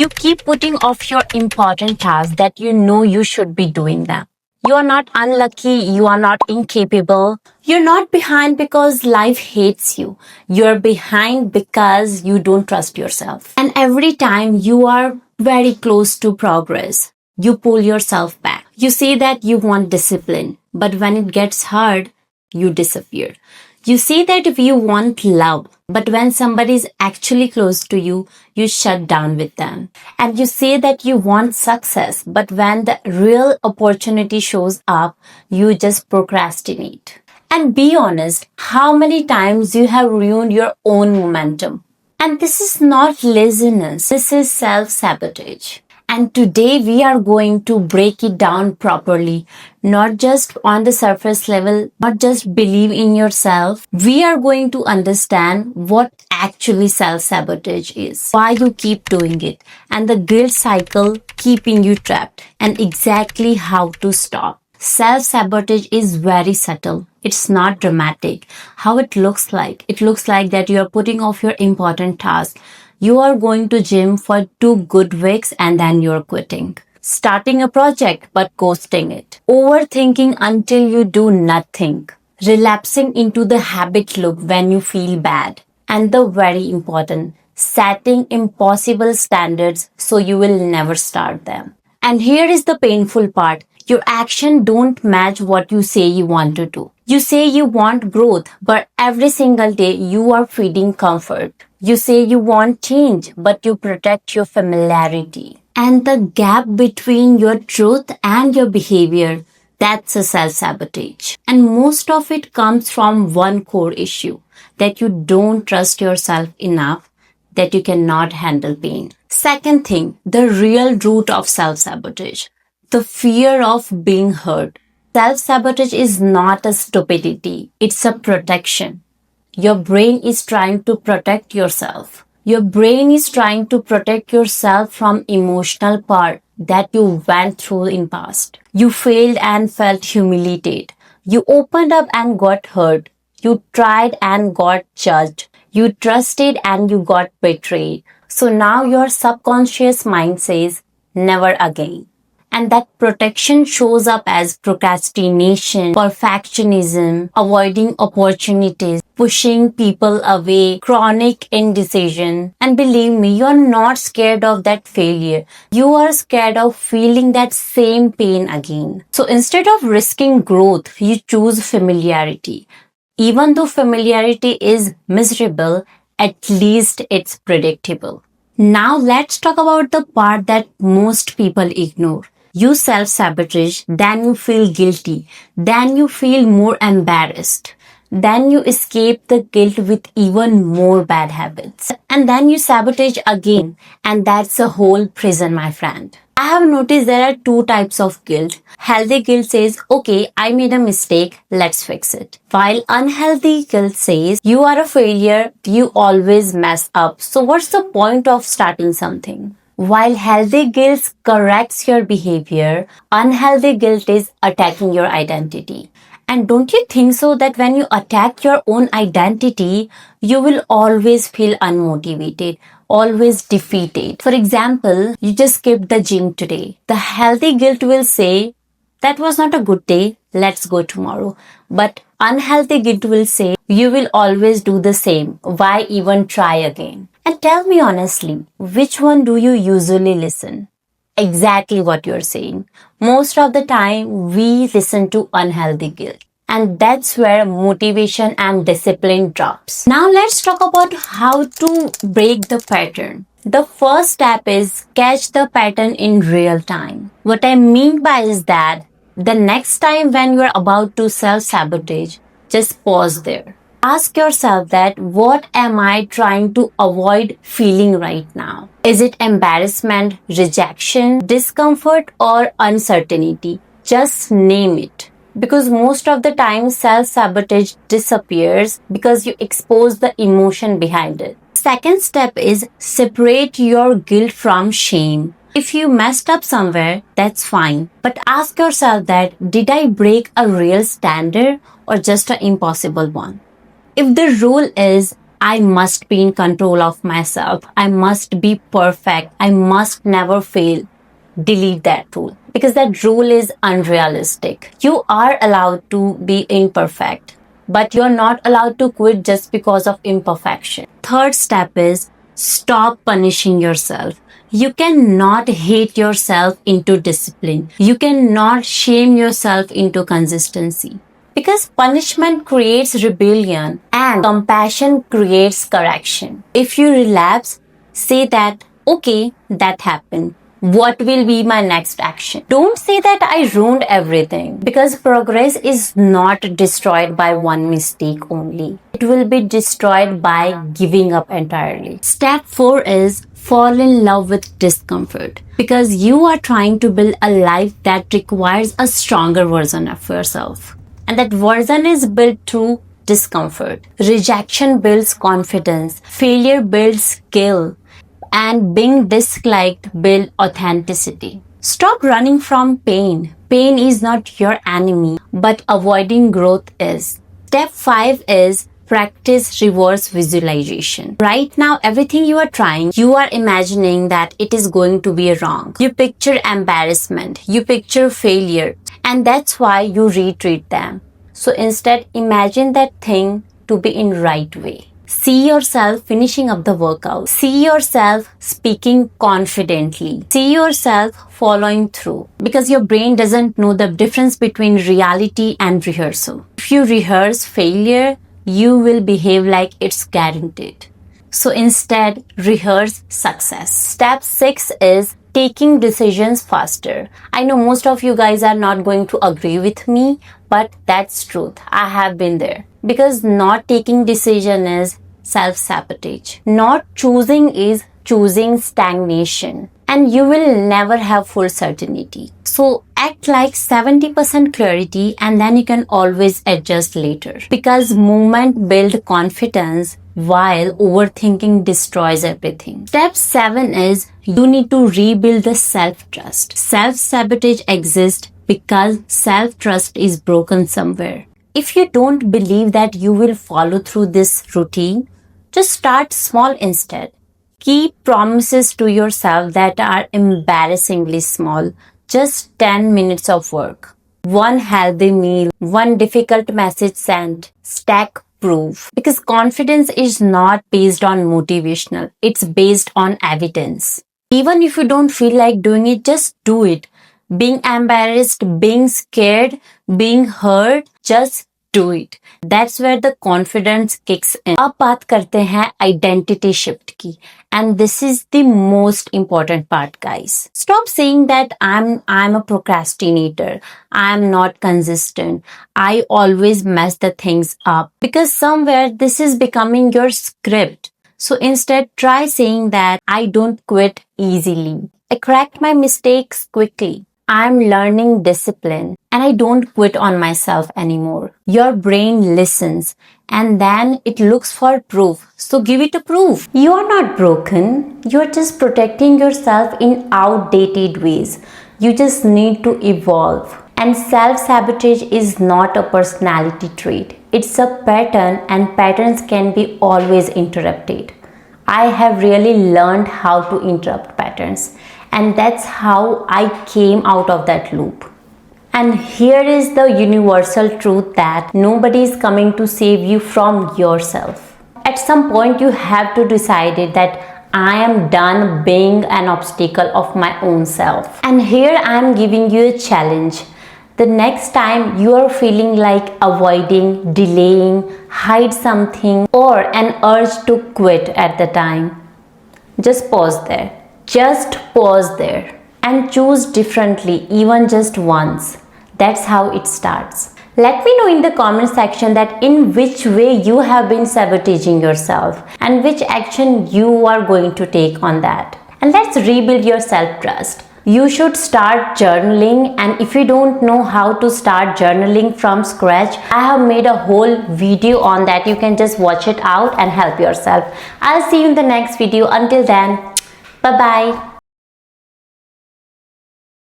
You keep putting off your important tasks that you know you should be doing them. You are not unlucky. You are not incapable. You're not behind because life hates you. You're behind because you don't trust yourself. And every time you are very close to progress, you pull yourself back. You say that you want discipline, but when it gets hard, you disappear. You say that if you want love, but when somebody is actually close to you, you shut down with them. And you say that you want success, but when the real opportunity shows up, you just procrastinate. And be honest, how many times you have ruined your own momentum? And this is not laziness, this is self-sabotage. And today we are going to break it down properly, not just on the surface level, not just believe in yourself. We are going to understand what actually self-sabotage is, why you keep doing it, and the guilt cycle keeping you trapped, and exactly how to stop. Self-sabotage is very subtle. It's not dramatic. How it looks like? It looks like that you are putting off your important task. You are going to gym for 2 good weeks and then you're quitting. Starting a project but ghosting it. Overthinking until you do nothing. Relapsing into the habit loop when you feel bad. And the very important, setting impossible standards so you will never start them. And here is the painful part. Your action don't match what you say you want to do. You say you want growth, but every single day you are feeding comfort. You say you want change, but you protect your familiarity. And the gap between your truth and your behavior, that's a self-sabotage. And most of it comes from one core issue, that you don't trust yourself enough, that you cannot handle pain. Second thing, the real root of self-sabotage, the fear of being hurt. Self-sabotage is not a stupidity, it's a protection. Your brain is trying to protect yourself. Your brain is trying to protect yourself from emotional part that you went through in past. You failed and felt humiliated. You opened up and got hurt. You tried and got judged. You trusted and you got betrayed. So now your subconscious mind says, never again. And that protection shows up as procrastination, perfectionism, avoiding opportunities, pushing people away, chronic indecision. And believe me, you're not scared of that failure. You are scared of feeling that same pain again. So instead of risking growth, you choose familiarity. Even though familiarity is miserable, at least it's predictable. Now let's talk about the part that most people ignore. You self-sabotage, then you feel guilty, then you feel more embarrassed. Then you escape the guilt with even more bad habits. And then you sabotage again. And that's a whole prison, my friend. I have noticed there are 2 types of guilt. Healthy guilt says, okay, I made a mistake, let's fix it. While unhealthy guilt says, you are a failure, you always mess up. So what's the point of starting something? While healthy guilt corrects your behavior, unhealthy guilt is attacking your identity. And don't you think so that when you attack your own identity, you will always feel unmotivated, always defeated? For example, you just skipped the gym today. The healthy guilt will say, that was not a good day, let's go tomorrow. But unhealthy guilt will say, you will always do the same, why even try again? And tell me honestly, which one do you usually listen? Exactly what you're saying. Most of the time, we listen to unhealthy guilt. And that's where motivation and discipline drops. Now let's talk about how to break the pattern. The first step is catch the pattern in real time. What I mean by is that the next time when you're about to self-sabotage, just pause there. Ask yourself that what am I trying to avoid feeling right now? Is it embarrassment, rejection, discomfort, or uncertainty? Just name it. Because most of the time self-sabotage disappears because you expose the emotion behind it. Second step is separate your guilt from shame. If you messed up somewhere, that's fine. But ask yourself that did I break a real standard or just an impossible one? If the rule is I must be in control of myself. I must be perfect. I must never fail. Delete that rule because that rule is unrealistic. You are allowed to be imperfect, but you're not allowed to quit just because of imperfection. Third step is stop punishing yourself. You cannot hate yourself into discipline. You cannot shame yourself into consistency. Because punishment creates rebellion and compassion creates correction. If you relapse, say that, okay, that happened. What will be my next action? Don't say that I ruined everything because progress is not destroyed by one mistake only. It will be destroyed by giving up entirely. Step 4 is fall in love with discomfort because you are trying to build a life that requires a stronger version of yourself. And that version is built through discomfort. Rejection builds confidence. Failure builds skill. And being disliked builds authenticity. Stop running from pain. Pain is not your enemy, but avoiding growth is. Step 5 is practice reverse visualization. Right now, everything you are trying, you are imagining that it is going to be wrong. You picture embarrassment. You picture failure. And that's why you retreat them. So instead, imagine that thing to be in right way. See yourself finishing up the workout. See yourself speaking confidently. See yourself following through. Because your brain doesn't know the difference between reality and rehearsal. If you rehearse failure, you will behave like it's guaranteed. So instead, rehearse success. Step 6 is taking decisions faster. I know most of you guys are not going to agree with me, but that's truth. I have been there. Because not taking decision is self-sabotage. Not choosing is choosing stagnation. And you will never have full certainty. So act like 70% clarity and then you can always adjust later. Because movement builds confidence while overthinking destroys everything. Step 7 is you need to rebuild the self-trust. Self-sabotage exists because self-trust is broken somewhere. If you don't believe that you will follow through this routine, just start small instead. Keep promises to yourself that are embarrassingly small. Just 10 minutes of work. One healthy meal. One difficult message sent. Stack proof. Because confidence is not based on motivational. It's based on evidence. Even if you don't feel like doing it, just do it. Being embarrassed, being scared, being hurt, just do it. That's where the confidence kicks in. अब बात करते हैं identity shift की. And this is the most important part, guys. Stop saying that I'm a procrastinator. I'm not consistent. I always mess the things up. Because somewhere this is becoming your script. So instead, try saying that I don't quit easily. I correct my mistakes quickly. I'm learning discipline and I don't quit on myself anymore. Your brain listens and then it looks for proof. So give it a proof. You are not broken. You're just protecting yourself in outdated ways. You just need to evolve. And self-sabotage is not a personality trait. It's a pattern and patterns can be always interrupted. I have really learned how to interrupt patterns. And that's how I came out of that loop. And here is the universal truth that nobody is coming to save you from yourself. At some point, you have to decide that I am done being an obstacle of my own self. And here I am giving you a challenge. The next time you are feeling like avoiding, delaying, hide something, or an urge to quit at the time, just pause there. Just pause there and choose differently, even just once. That's how it starts. Let me know in the comment section that in which way you have been sabotaging yourself and which action you are going to take on that. And let's rebuild your self-trust. You should start journaling, and if you don't know how to start journaling from scratch, I have made a whole video on that. You can just watch it out and help yourself. I'll see you in the next video. Until then, bye-bye.